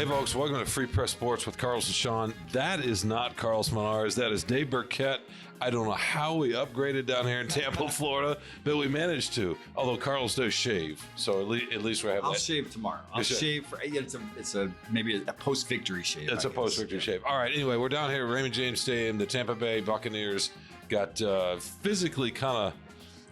Hey, folks, welcome to Free Press Sports with Carlos and Shawn. That is not Carlos Monarz. That is Dave Birkett. I don't know how we upgraded down here in Tampa, Florida, but we managed to. Although Carlos does shave, so at least we have I'll that. shave tomorrow. I'll shave for it's a maybe a post-victory shave. It's a post-victory shave. All right, anyway, we're down here at Raymond James Stadium. The Tampa Bay Buccaneers got physically kind of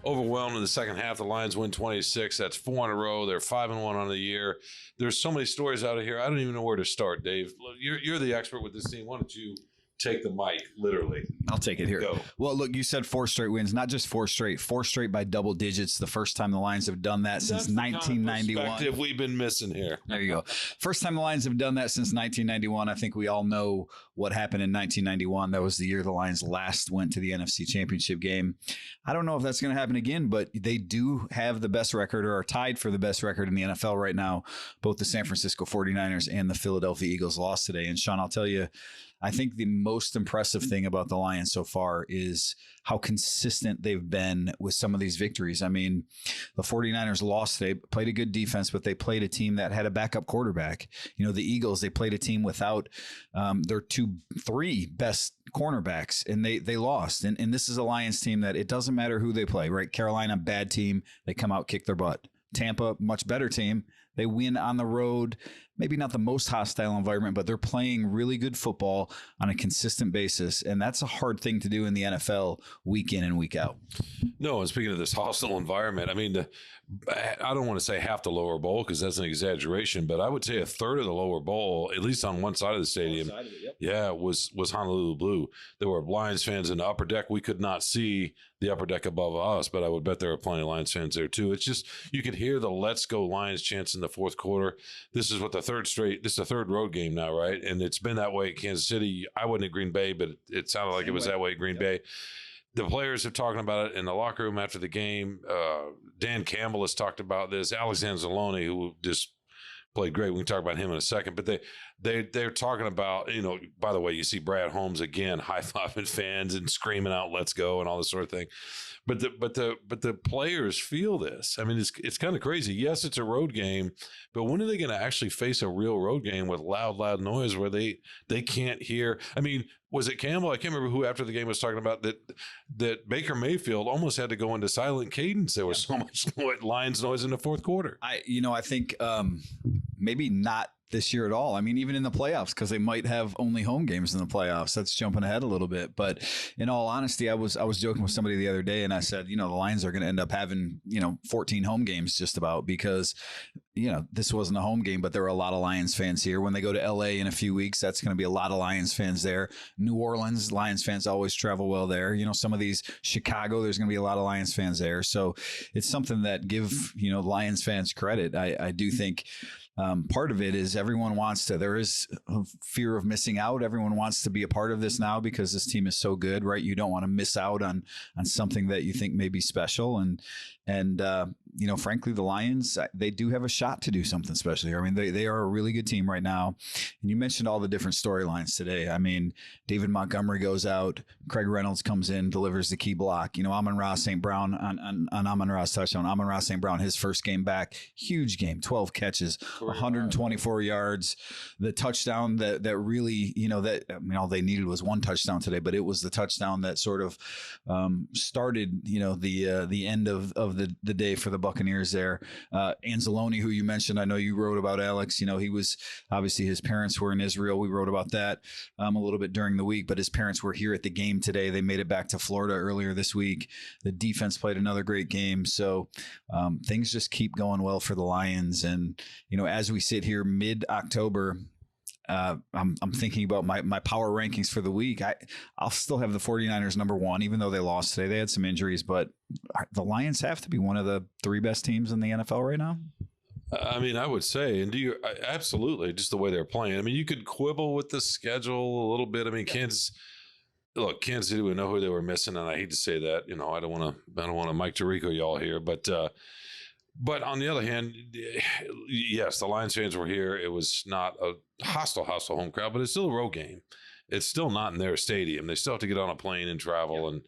overwhelmed in the second half. The Lions win 26. That's 4 in a row. They're 5-1 on the year. There's so many stories out of here. I don't even know where to start, Dave. You're the expert with this team. Why don't you take the mic, literally? I'll take it here. Go. Well, look, you said 4 straight wins, not just 4 straight by double digits. The first time the Lions have done that since 1991. Kind of we've been missing here. There you go. First time the Lions have done that since 1991. I think we all know what happened in 1991. That was the year the Lions last went to the NFC Championship game. I don't know if that's going to happen again, but they do have the best record, or are tied for the best record in the NFL right now. Both the San Francisco 49ers and the Philadelphia Eagles lost today. And Shawn, I'll tell you, I think the most impressive thing about the Lions so far is how consistent they've been with some of these victories. I mean, the 49ers lost. They played a good defense, but they played a team that had a backup quarterback. You know, the Eagles, they played a team without their 3 best cornerbacks, and they lost. And this is a Lions team that it doesn't matter who they play, right? Carolina, bad team. They come out, kick their butt. Tampa, much better team. They win on the road, maybe not the most hostile environment, but they're playing really good football on a consistent basis. And that's a hard thing to do in the NFL week in and week out. No, and speaking of this hostile environment, I mean, I don't want to say half the lower bowl because that's an exaggeration, but I would say a third of the lower bowl, at least on one side of the stadium, was Honolulu Blue. There were Lions fans in the upper deck. We could not see the upper deck above us, but I would bet there were plenty of Lions fans there too. It's just, you could hear the "Let's Go Lions" chants in the fourth quarter. This is the third road game now, right? And it's been that way at Kansas City. I wasn't at Green Bay, but it sounded like it was that way at Green Bay. The players have talked about it in the locker room after the game. Dan Campbell has talked about this. Alex Anzalone, who just played great. We can talk about him in a second. But they're talking about, you know, by the way, you see Brad Holmes again high-fiving fans and screaming out "Let's go" and all this sort of thing. But the players feel this. I mean, it's kind of crazy. Yes, it's a road game, but when are they going to actually face a real road game with loud noise where they can't hear? I mean, was it Campbell? I can't remember who after the game was talking about that Baker Mayfield almost had to go into silent cadence. There was so much Lions noise in the fourth quarter. I think maybe not this year at all. I mean, even in the playoffs, because they might have only home games in the playoffs. That's jumping ahead a little bit. But in all honesty, I was joking with somebody the other day, and I said, you know, the Lions are going to end up having, 14 home games just about, because, this wasn't a home game, but there were a lot of Lions fans here. When they go to LA in a few weeks, that's going to be a lot of Lions fans there. New Orleans, Lions fans always travel well there. Some of these, Chicago, there's going to be a lot of Lions fans there. So it's something that give, Lions fans credit. I do think part of it is there is a fear of missing out. Everyone wants to be a part of this now because this team is so good, right? You don't want to miss out on something that you think may be special. And frankly, the Lions, they do have a shot to do something special here. I mean, they are a really good team right now. And you mentioned all the different storylines today. I mean, David Montgomery goes out, Craig Reynolds comes in, delivers the key block. Amon-Ra St. Brown on Amon-Ra's touchdown. Amon-Ra St. Brown, his first game back, huge game, 12 catches, 124 yards. The touchdown that really, all they needed was one touchdown today, but it was the touchdown that sort of started, the end of the day for the Buccaneers there. Anzalone, who you mentioned, I know you wrote about, Alex. He was, obviously his parents were in Israel. We wrote about that a little bit during the week, but his parents were here at the game today. They made it back to Florida earlier this week. The defense played another great game. So things just keep going well for the Lions. And, as we sit here mid-October, I'm thinking about my power rankings for the week. I'll still have the 49ers number 1, even though they lost today. They had some injuries, but the Lions have to be one of the 3 best teams in the NFL right now. I mean, I would say, and absolutely, just the way they're playing. I mean, you could quibble with the schedule a little bit. I mean, Kansas City, we know who they were missing, and I hate to say that. I don't want to Mike Tirico y'all here, but on the other hand, yes, the Lions fans were here. It was not a hostile home crowd, but it's still a road game. It's still not in their stadium. They still have to get on a plane and travel, and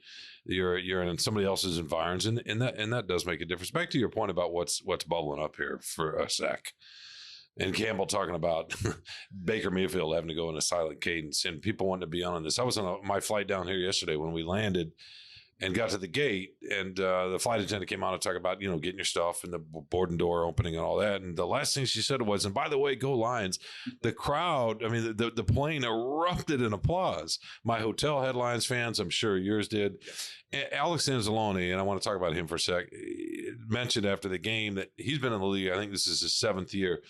you're in somebody else's environs, and that does make a difference. Back to your point about what's bubbling up here for a sec. and Campbell talking about Baker Mayfield having to go in a silent cadence and people wanting to be on this. I was on my flight down here yesterday when we landed and got to the gate, and the flight attendant came out and talked about, getting your stuff and the boarding door opening and all that. And the last thing she said was, and by the way, go Lions. The crowd, I mean, the plane erupted in applause. My hotel had Lions fans. I'm sure yours did. Alex Anzalone, and I want to talk about him for a sec, mentioned after the game that he's been in the league, I think this is his 7th year.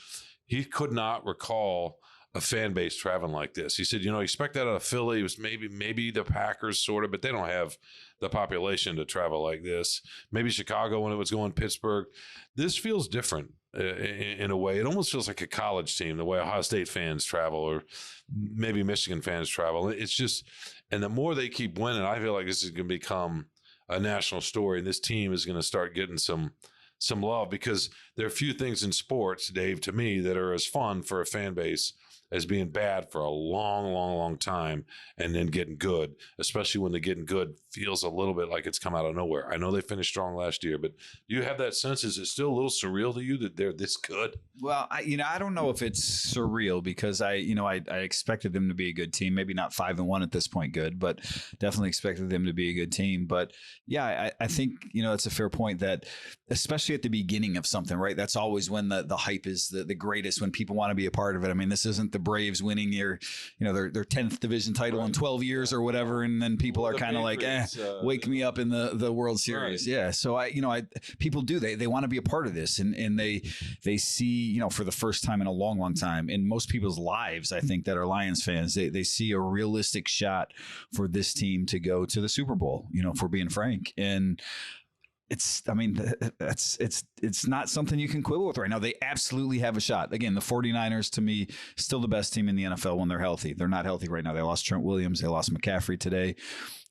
He could not recall a fan base traveling like this. He said, expect that out of Philly. It was maybe the Packers sort of, but they don't have the population to travel like this. Maybe Chicago when it was going, Pittsburgh. This feels different in a way. It almost feels like a college team, the way Ohio State fans travel or maybe Michigan fans travel. It's just, and the more they keep winning, I feel like this is going to become a national story, and this team is going to start getting some love, because there are few things in sports, Dave, to me, that are as fun for a fan base as being bad for a long, long, long time and then getting good, especially when the getting good feels a little bit like it's come out of nowhere. I know they finished strong last year, but do you have that sense? Is it still a little surreal to you that they're this good? Well, I don't know if it's surreal, because I expected them to be a good team, maybe not 5-1 at this point good, but definitely expected them to be a good team. But yeah, I think, it's a fair point that, especially at the beginning of something, right? That's always when the hype is the greatest, when people want to be a part of it. I mean, this isn't the Braves winning their 10th division title in 12 years or whatever. And then people are kind of like, wake me up in the World Series. Right. Yeah. So people do, they want to be a part of this, and they see, for the first time in a long, long time in most people's lives, I think, that are Lions fans, they see a realistic shot for this team to go to the Super Bowl, for being frank. And it's not something you can quibble with right now. They absolutely have a shot. Again, the 49ers, to me, still the best team in the NFL when they're healthy. They're not healthy right now. They lost Trent Williams. They lost McCaffrey today.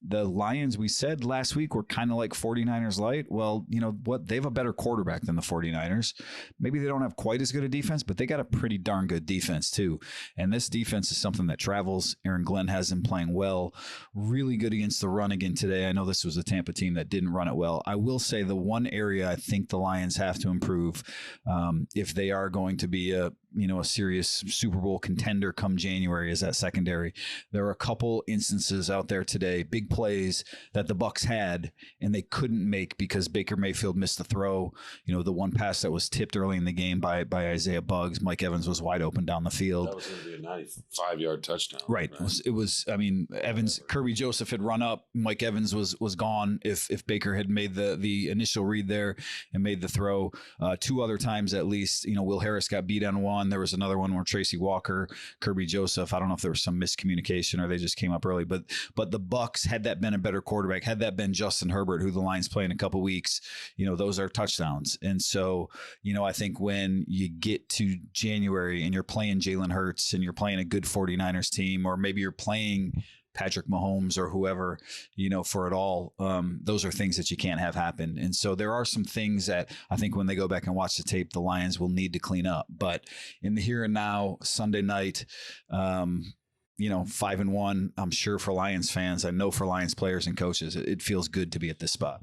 The Lions, we said last week, were kind of like 49ers light. Well, you know what? They have a better quarterback than the 49ers. Maybe they don't have quite as good a defense, but they got a pretty darn good defense too. And this defense is something that travels. Aaron Glenn has them playing well. Really good against the run again today. I know this was a Tampa team that didn't run it well. I will say the one area I think the Lions have to improve, if they are going to be a serious Super Bowl contender come January, is that secondary. There are a couple instances out there today, big plays that the Bucs had and they couldn't make because Baker Mayfield missed the throw. The one pass that was tipped early in the game by Isaiah Buggs, Mike Evans was wide open down the field. That was going to be a 95-yard touchdown. Right. It was. I mean, Evans, Kirby Joseph had run up. Mike Evans was gone if Baker had made the initial read there and made the throw. Two other times at least, Will Harris got beat on one. There was another one where Tracy Walker, Kirby Joseph, I don't know if there was some miscommunication or they just came up early, but the Bucs, had that been a better quarterback, had that been Justin Herbert, who the Lions play in a couple weeks, those are touchdowns. And so, I think when you get to January and you're playing Jalen Hurts and you're playing a good 49ers team, or maybe you're playing Patrick Mahomes or whoever, for it all, those are things that you can't have happen. And so there are some things that I think when they go back and watch the tape, the Lions will need to clean up. But in the here and now, Sunday night, 5-1, I'm sure for Lions fans, I know for Lions players and coaches, it feels good to be at this spot.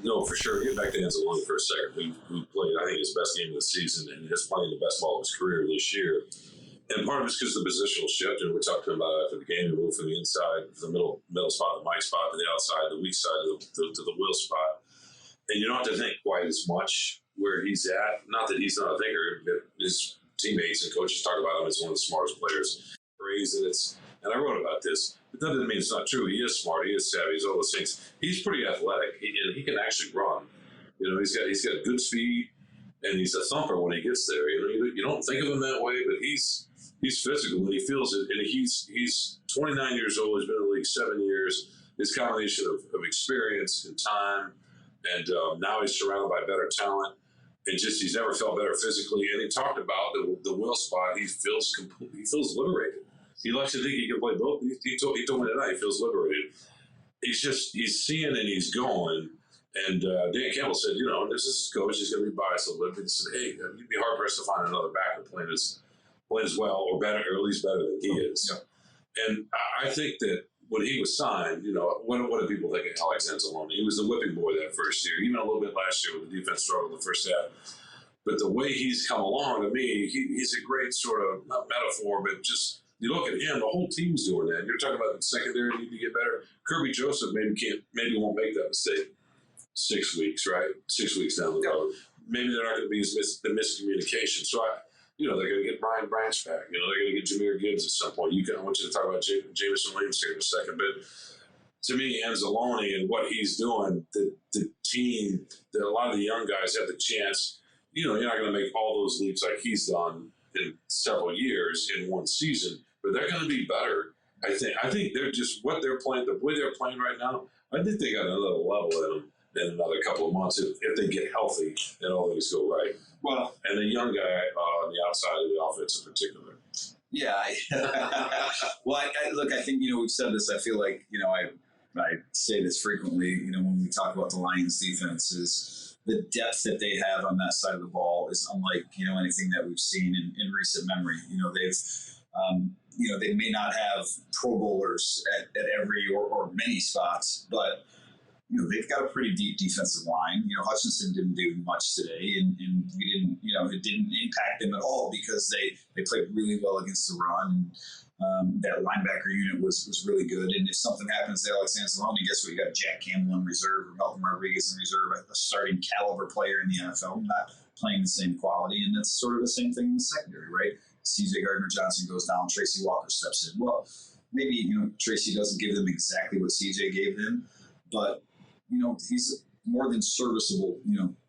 No, for sure. Get back to Anzalone for a second, who played, I think, his best game of the season and is playing the best ball of his career this year. And part of it's because of the positional shift, and we talked to him about it after the game. He moved from the inside to the middle spot, the Mike spot, to the outside, the weak side to the Will spot. And you don't have to think quite as much where he's at. Not that he's not a thinker, but his teammates and coaches talk about him as one of the smartest players. And I wrote about this, but that doesn't mean it's not true. He is smart, he is savvy, he's all those things. He's pretty athletic, and he can actually run. He's got good speed, and he's a thumper when he gets there. You don't think of him that way, but he's physical and he feels it. And he's 29 years old. He's been in the league 7 years. His combination of experience and time, and now he's surrounded by better talent. And just he's never felt better physically. And he talked about the Will spot. He feels liberated. He likes to think he can play both. He told me tonight he feels liberated. He's seeing and he's going. And Dan Campbell said, this is his coach. He's going to be biased a little bit. He said, hey, you'd be hard pressed to find another back that playing as well or better, or at least better than he is. Yeah. And I think that when he was signed, what do people think of Alex Anzalone? He was the whipping boy that first year, even a little bit last year when the defense struggled the first half. But the way he's come along, to me, he's a great sort of, not metaphor, but just, you look at him, the whole team's doing that. You're talking about the secondary need to get better. Kirby Joseph maybe won't make that mistake 6 weeks, right? 6 weeks down the road. Maybe they're not going to be the miscommunication. So, they're going to get Brian Branch back. They're going to get Jahmyr Gibbs at some point. I want you to talk about Jameson Williams here in a second. But to me, Anzalone and what he's doing, the team, a lot of the young guys have the chance. You're not going to make all those leaps like he's done in several years in one season, but they're going to be better. I think they're just what they're playing, the way they're playing right now. I think they got another level in them in another couple of months if they get healthy and all things go right. Well, and the young guy on the outside of the offense in particular. Yeah. Look, I think, we've said this. I feel like, I say this frequently, when we talk about the Lions defense is the depth that they have on that side of the ball is unlike, anything that we've seen in recent memory. They may not have Pro Bowlers at every or many spots, but they've got a pretty deep defensive line. Hutchinson didn't do much today, and we didn't, it didn't impact them at all because they played really well against the run. That linebacker unit was really good. And if something happens to Alex Anzalone, guess what? You got Jack Campbell in reserve or Malcolm Rodriguez in reserve, a starting caliber player in the NFL, not playing the same quality. And that's sort of the same thing in the secondary, right? CJ Gardner-Johnson goes down, Tracy Walker steps in. Well, maybe, Tracy doesn't give them exactly what CJ gave them, but, he's more than serviceable,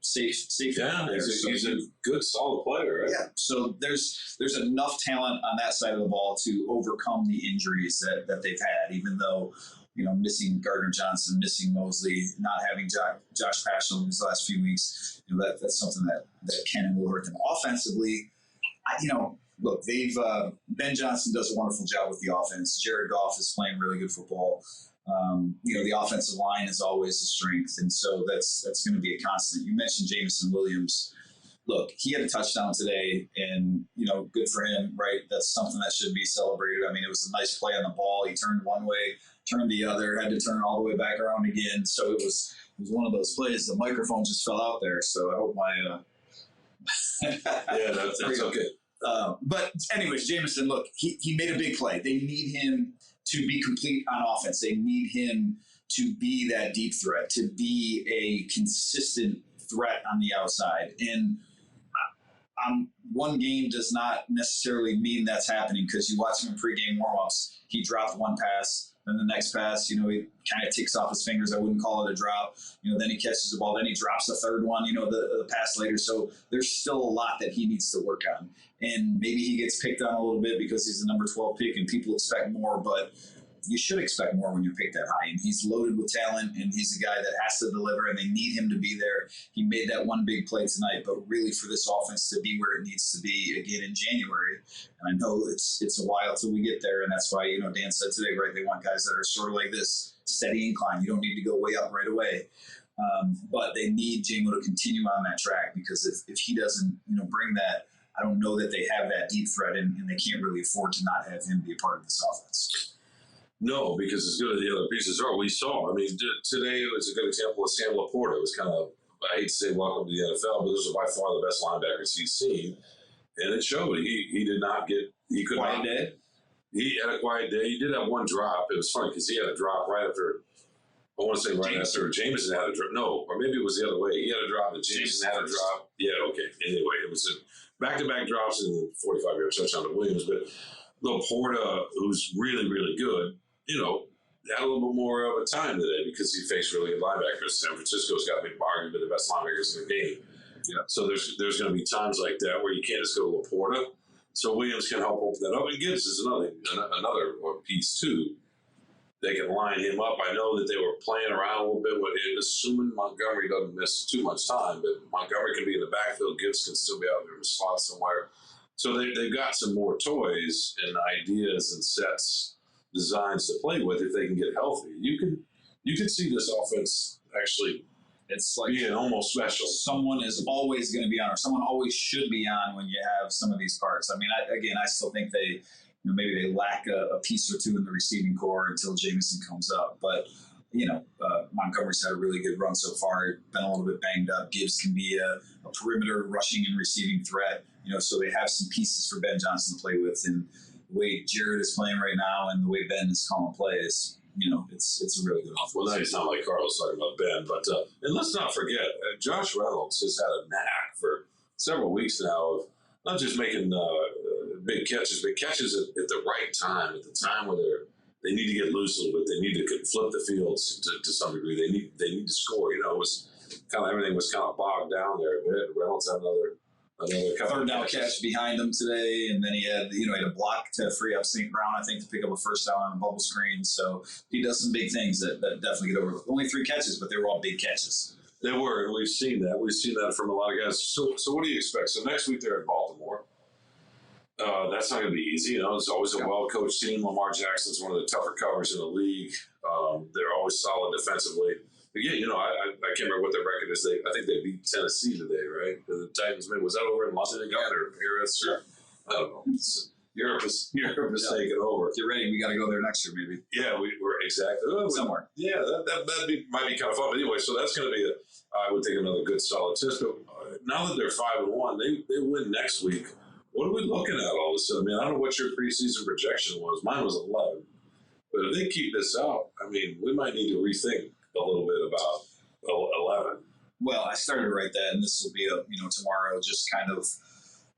safe. Yeah, he's a good, solid player, right? Yeah. So there's enough talent on that side of the ball to overcome the injuries that they've had, even though, missing Gardner Johnson, missing Mosley, not having Josh Paschal these last few weeks, that's something that can and will hurt them. Offensively, look, Ben Johnson does a wonderful job with the offense. Jared Goff is playing really good football. The offensive line is always a strength, and so that's going to be a constant. You mentioned Jameson Williams. Look, he had a touchdown today, and, good for him, right? That's something that should be celebrated. I mean, it was a nice play on the ball. He turned one way, turned the other, had to turn all the way back around again. So it was one of those plays. The microphone just fell out there, so I hope my yeah, that's okay. But anyways, Jameson, look, he made a big play. They need him to be complete on offense. They need him to be that deep threat, to be a consistent threat on the outside. And one game does not necessarily mean that's happening because you watch him in pregame warmups. He dropped one pass, then the next pass, he kind of ticks off his fingers. I wouldn't call it a drop. Then he catches the ball. Then he drops the third one, the pass later. So there's still a lot that he needs to work on. And maybe he gets picked on a little bit because he's the number 12 pick and people expect more, but you should expect more when you're picked that high. And he's loaded with talent, and he's a guy that has to deliver, and they need him to be there. He made that one big play tonight, but really for this offense to be where it needs to be again in January. And I know it's a while till we get there, and that's why, Dan said today, right, they want guys that are sort of like this steady incline. You don't need to go way up right away. But they need Jamo to continue on that track because if he doesn't, bring that, I don't know that they have that deep threat, and they can't really afford to not have him be a part of this offense. No, because as good as the other pieces are, we saw. I mean, today was a good example of Sam Laporta. It was kind of, I hate to say welcome to the NFL, but those are by far the best linebackers he's seen. And it showed. He did not get, he could quiet not. Day? He had a quiet day. He did have one drop. It was funny because he had a drop right after, I want to say right after Jameson had a drop. No, or maybe it was the other way. He had a drop and Jameson had a drop. Yeah, okay. Anyway, it was a back-to-back drops and 45-yard touchdown to Williams. But Laporta, who's really, really good, had a little bit more of a time today because he faced really good linebackers. San Francisco's got to be arguably the best linebackers in the game. Yeah. So there's going to be times like that where you can't just go to Laporta. So Williams can help open that up. And Gibbs is another piece too. They can line him up. I know that they were playing around a little bit with it, assuming Montgomery doesn't miss too much time, but Montgomery can be in the backfield. Gibbs can still be out there in the slot somewhere. So they've got some more toys and ideas and sets, designs to play with if they can get healthy. You can see this offense actually. It's like being almost special. Someone is always going to be on, or someone always should be on when you have some of these parts. I mean, I still think maybe they lack a piece or two in the receiving core until Jameson comes up. But Montgomery's had a really good run so far. Been a little bit banged up. Gibbs can be a perimeter rushing and receiving threat. So they have some pieces for Ben Johnson to play with. And the way Jared is playing right now and the way Ben is calling plays, it's a really good offense. Well, now you sound like Carlos talking about Ben, but and let's not forget, Josh Reynolds has had a knack for several weeks now of not just making big catches, but catches at the right time, at the time where they need to get loose a little bit. They need to flip the fields to some degree. They need to score. It was kind of everything was kind of bogged down there a bit. Reynolds had another third down catch behind him today, and then he had a block to free up St. Brown, I think, to pick up a first down on a bubble screen. So he does some big things that definitely get overlooked. Only 3 catches, but they were all big catches. They were, and we've seen that. We've seen that from a lot of guys. So what do you expect? So next week they're in Baltimore. That's not going to be easy. It's always a well-coached team. Lamar Jackson's one of the tougher covers in the league. They're always solid defensively. But yeah, I can't remember what their record is. I think they beat Tennessee today, right? The Titans. Was that over in London again or Paris? Or, I don't know. Europe is taking over. Get ready. We got to go there next year, maybe. Yeah, we're exactly somewhere. Yeah, that might be kind of fun. But anyway, so that's going to be I would think another good solid test. But now that they're 5-1, they win next week. What are we looking at all of a sudden? I don't know what your preseason projection was. Mine was 11. But if they keep this up, we might need to rethink a little bit about 11. Well, I started to write that, and this will be tomorrow. Just kind of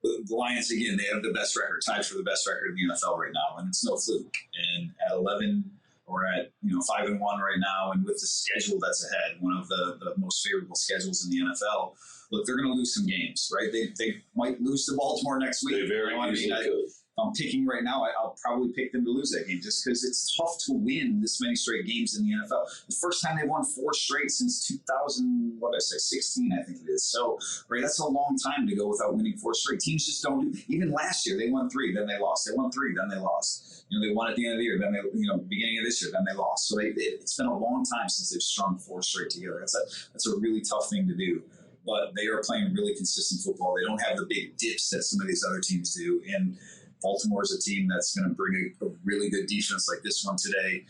the Lions again. They have the best record, tied for the best record in the NFL right now, and it's no fluke. And at 11, we're at 5-1 right now, and with the schedule that's ahead, one of the most favorable schedules in the NFL. Look, they're going to lose some games, right? They might lose to Baltimore next week. They very easily could. If I'm picking right now, I'll probably pick them to lose that game just because it's tough to win this many straight games in the NFL. The first time they won 4 straight since 16, I think it is. So, right, that's a long time to go without winning 4 straight. Teams just don't do. Even last year, they won 3, then they lost. They won 3, then they lost. They won at the end of the year, then they, beginning of this year, then they lost. So it's been a long time since they've strung 4 straight together. That's a really tough thing to do. But they are playing really consistent football. They don't have the big dips that some of these other teams do. And Baltimore is a team that's going to bring a really good defense like this one today.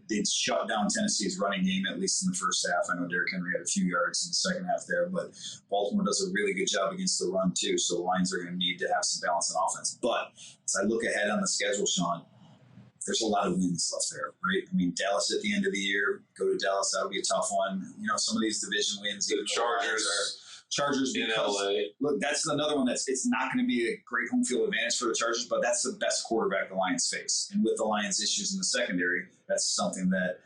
They shut down Tennessee's running game, at least in the first half. I know Derrick Henry had a few yards in the second half there, but Baltimore does a really good job against the run too. So the Lions are going to need to have some balance in offense. But as I look ahead on the schedule, Sean, there's a lot of wins left there, right? Dallas at the end of the year, go to Dallas, that'll be a tough one. Some of these division wins, the Chargers in LA. Look, that's another one it's not going to be a great home field advantage for the Chargers, but that's the best quarterback the Lions face. And with the Lions' issues in the secondary, that's something that,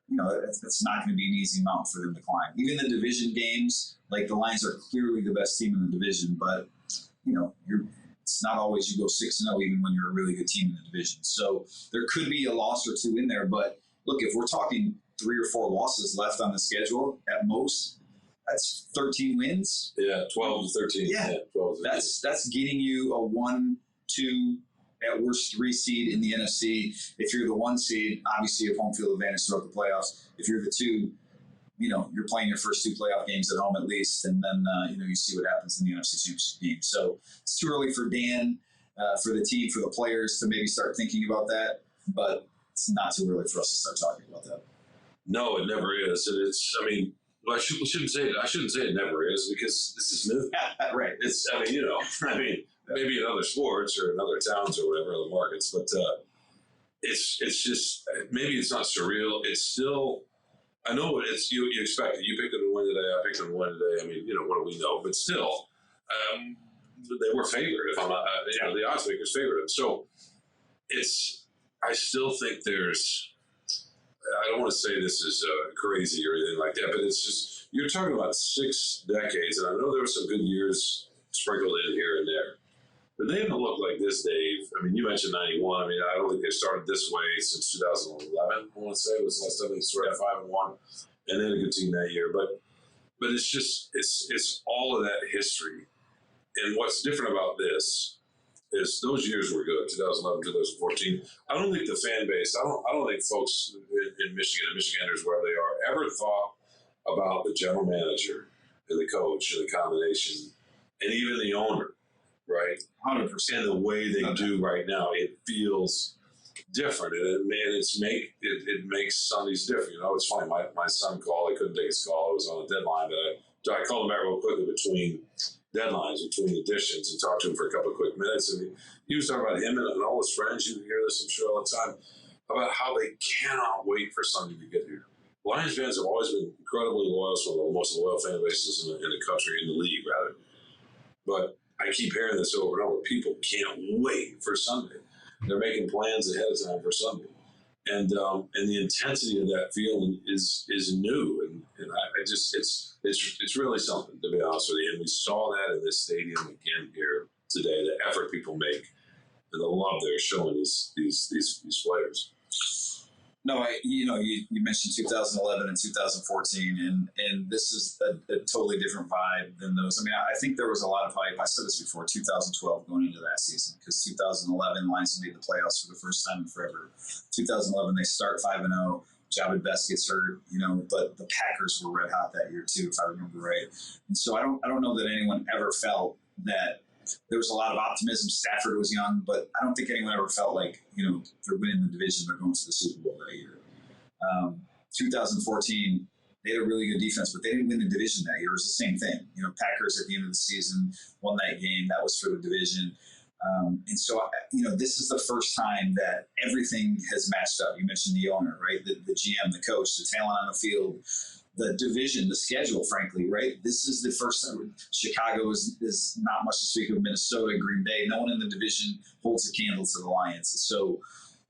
it's not going to be an easy mountain for them to climb. Even the division games, like the Lions are clearly the best team in the division, but, it's not always you go 6-0 even when you're a really good team in the division. So there could be a loss or 2 in there, but look, if we're talking 3 or 4 losses left on the schedule at most, that's 13 wins. Yeah, 12 to 13. Yeah, 12 to 13. That's getting you a 1, 2, at worst 3 seed in the NFC. If you're the 1 seed, obviously you have home field advantage throughout the playoffs. If you're the 2, you're playing your first 2 playoff games at home at least, and then, you see what happens in the NFC Championship game. So it's too early for Dan, for the team, for the players to maybe start thinking about that, but it's not too early for us to start talking about that. No, it never is. And it's, I shouldn't say it. I shouldn't say it never is because this is new. Right. It's, maybe in other sports or in other towns or whatever, other markets, but it's just, maybe it's not surreal. It's still, I know it's you expect it. You picked them to win today. I picked them to win today. What do we know? But still, they were favored. If I'm not, the odds makers favored them. So I still think there's. I don't want to say this is crazy or anything like that, but it's just you're talking about 6 decades, and I know there were some good years sprinkled in here and there. But they haven't looked like this, Dave. You mentioned 91. I don't think they started this way since 2011, I want to say. It was the last time they started 5-1. And they had a good team that year. But it's just, it's all of that history. And what's different about this is those years were good, 2011, 2014. I don't think the fan base, I don't think folks in Michigan and Michiganders, wherever they are, ever thought about the general manager and the coach and the combination and even the owner. Right, 100%. And the way they do right now, it feels different, and it makes Sundays different. You know, it's funny. My son called. I couldn't take his call. It was on a deadline, but I called him back real quickly between deadlines, between editions, and talked to him for a couple of quick minutes. And he was talking about him and all his friends. You hear this, I'm sure, all the time, about how they cannot wait for Sunday to get here. Lions fans have always been incredibly loyal. It's one of the most loyal fan bases in the country, in the league, rather. But I keep hearing this over and over. People can't wait for Sunday. They're making plans ahead of time for Sunday, and the intensity of that feeling is new, and I just it's really something, to be honest with you. And we saw that in this stadium again here today. The effort people make and the love they're showing these players. No, you mentioned 2011 and 2014, and this is a totally different vibe than those. I mean, I think there was a lot of hype. I said this before, 2012 going into that season, because 2011 Lions made the playoffs for the first time in forever. 2011 they start 5-0. Jabba Best gets hurt, but the Packers were red hot that year too, if I remember right. And so I don't know that anyone ever felt that. There was a lot of optimism. Stafford was young, but I don't think anyone ever felt like, they're winning the division, they're going to the Super Bowl that year. 2014, they had a really good defense, but they didn't win the division that year. It was the same thing. Packers at the end of the season won that game. That was for the division. And so, this is the first time that everything has matched up. You mentioned the owner, right? The GM, the coach, the talent on the field, the division, the schedule, frankly, right? This is the first time. Chicago is not much to speak of. Minnesota, Green Bay, no one in the division holds a candle to the Lions. So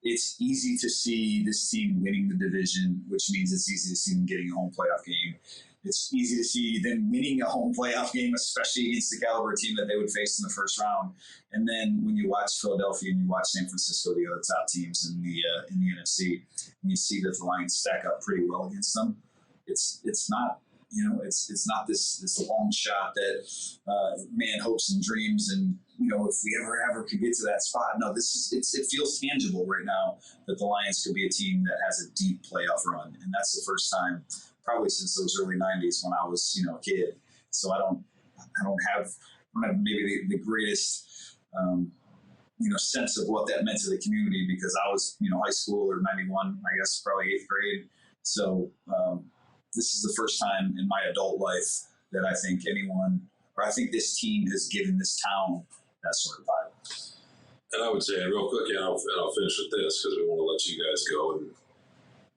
it's easy to see this team winning the division, which means it's easy to see them getting a home playoff game. It's easy to see them winning a home playoff game, especially against the caliber team that they would face in the first round. And then when you watch Philadelphia and you watch San Francisco, the other top teams in the NFC, and you see that the Lions stack up pretty well against them. It's not, it's not this long shot that man hopes and dreams and, if we ever could get to that spot. No, it feels tangible right now that the Lions could be a team that has a deep playoff run. And that's the first time probably since those early 90s when I was, a kid. So I don't have maybe the greatest, sense of what that meant to the community, because I was, high school or 91, I guess, probably 8th grade. So, this is the first time in my adult life that I think this team has given this town that sort of vibe. And I would say, real quick, and I'll finish with this because we want to let you guys go, and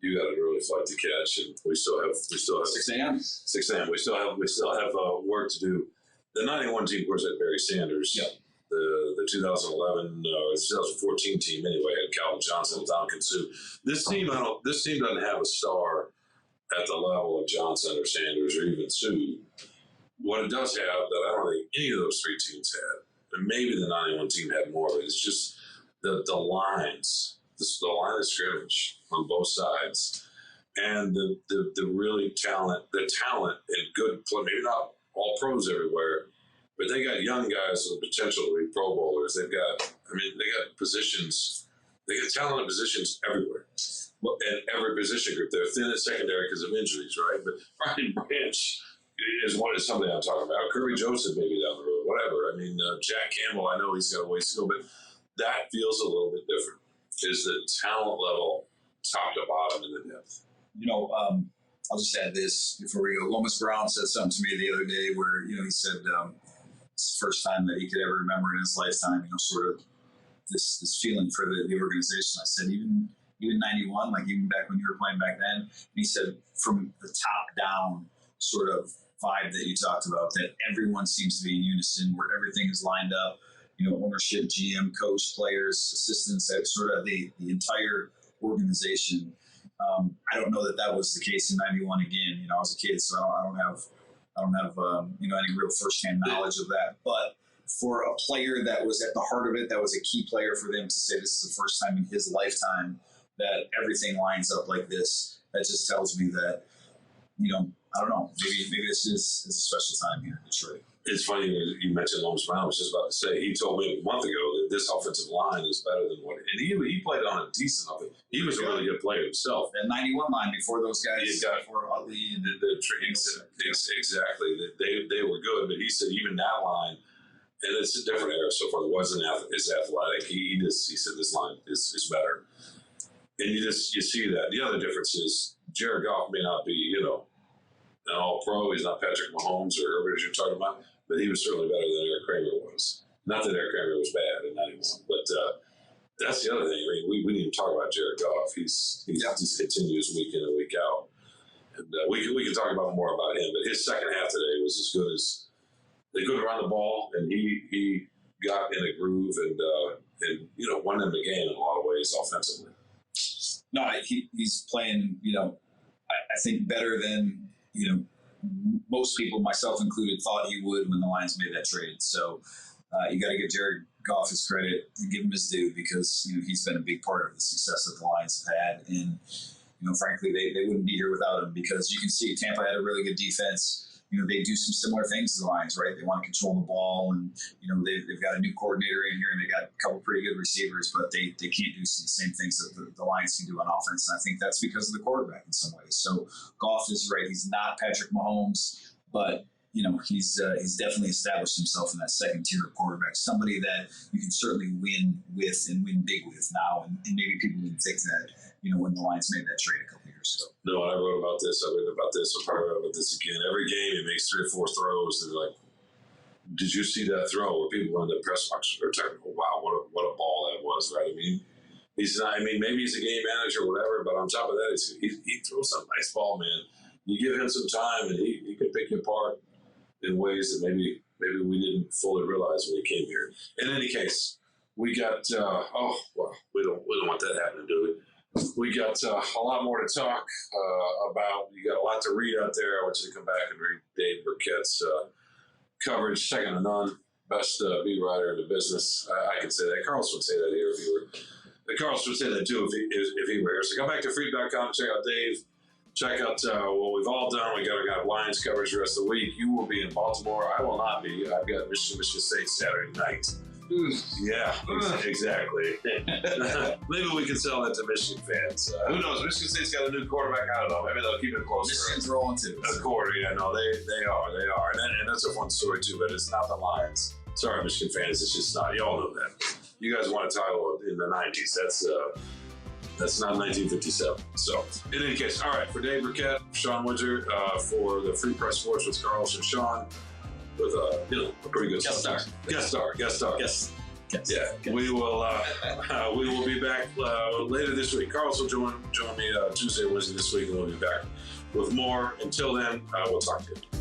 you got an early flight to catch, and we still have 6 a.m. 6 a.m. We still have work to do. The 91 team, of course, had Barry Sanders. Yep. The 2011 or 2014 team anyway had Calvin Johnson and Dominican Sue. This team doesn't have a star at the level of Johnson or Sanders or even Sue. What it does have that I don't think any of those three teams had, and maybe the 91 team had more of it, is just the lines, the line of scrimmage on both sides, and the really talent and good play. Maybe not all pros everywhere, but they got young guys with the potential to be Pro Bowlers. They got positions. They got talented positions everywhere. In every position group. They're thin at secondary because of injuries, right? But Brian Branch is somebody I'm talking about. Kirby Joseph maybe down the road, whatever. I mean, Jack Campbell, I know he's got a ways to go, but that feels a little bit different. Is the talent level top to bottom in the depth? I'll just add this before we go. Lomas Brown said something to me the other day where, he said it's the first time that he could ever remember in his lifetime, sort of this feeling for the organization. I said, even 91, like even back when you were playing back then. And he said from the top down sort of vibe that you talked about, that everyone seems to be in unison, where everything is lined up, ownership, GM, coach, players, assistants, that sort of the entire organization. I don't know that was the case in 91 again. I was a kid, so I don't have any real firsthand knowledge of that. But for a player that was at the heart of it, that was a key player for them to say this is the first time in his lifetime that everything lines up like this. That just tells me that, I don't know, maybe this is a special time here in Detroit. It's funny you mentioned Lomas Brown. I was just about to say, he told me a month ago that this offensive line is better than what, and he played on a decent offense. He was a really good player himself. That 91 line before those guys, before Utley and the exactly. They were good, but he said even that line, and it's a different era so far. It wasn't as athletic. He said this line is better. And you see that. The other difference is Jared Goff may not be, an all-pro. He's not Patrick Mahomes or Herbert as you're talking about, but he was certainly better than Eric Kramer was. Not that Eric Kramer was bad, and not even, but that's the other thing. I mean, we didn't even talk about Jared Goff. He's just continues week in and week out, and we can talk about more about him. But his second half today was as good as they couldn't run the ball, and he got in a groove and won them the game in a lot of ways offensively. No, he's playing, I think better than, most people, myself included, thought he would when the Lions made that trade. So you got to give Jared Goff his credit and give him his due because, he's been a big part of the success that the Lions have had. And, frankly, they wouldn't be here without him because you can see Tampa had a really good defense. They do some similar things to the Lions, right? They want to control the ball, and they've got a new coordinator in here, and they got a couple pretty good receivers, but they can't do the same things that the Lions can do on offense. And I think that's because of the quarterback in some ways. So Goff is right; he's not Patrick Mahomes, but he's definitely established himself in that second tier of quarterback, somebody that you can certainly win with and win big with now. And maybe people didn't think that when the Lions made that trade a couple years ago. No, I wrote about this. I read about this. I'll probably write about this again. Every game, he makes 3 or 4 throws. They're like, "Did you see that throw?" Where people in the press box are talking, "Oh, wow, what a ball that was!" Right? I mean, he's not. I mean, maybe he's a game manager or whatever, but on top of that, he throws a nice ball, man. You give him some time, and he can pick you apart in ways that maybe we didn't fully realize when he came here. In any case, we got. We don't want that happening, do we? We got a lot more to talk about. You got a lot to read out there. I want you to come back and read Dave Birkett's coverage, second to none, best beat writer in the business. I can say that. Carlson would say that here if he were. Carlson would say that too if he were here. So come back to freak.com, check out Dave. Check out what we've all done. We got Lions coverage the rest of the week. You will be in Baltimore. I will not be. I've got Michigan State Saturday night. Yeah, exactly. Maybe we can sell that to Michigan fans. Who knows? Michigan State's got a new quarterback. I don't know. Maybe they'll keep it closer. Michigan's rolling too. A quarter, yeah. No, they are. And that's a fun story too. But it's not the Lions. Sorry, Michigan fans. It's just not. Y'all know that. You guys won a title in the '90s. That's not 1957. So, in any case, all right. For Dave Birkett, Shawn Windsor, for the Free Press Sports with Carlos and Shawn. With a pretty good guest star. Yes. Yeah, we will be back later this week. Carlos will join me Tuesday, Wednesday this week, and we'll be back with more. Until then, we'll talk to you.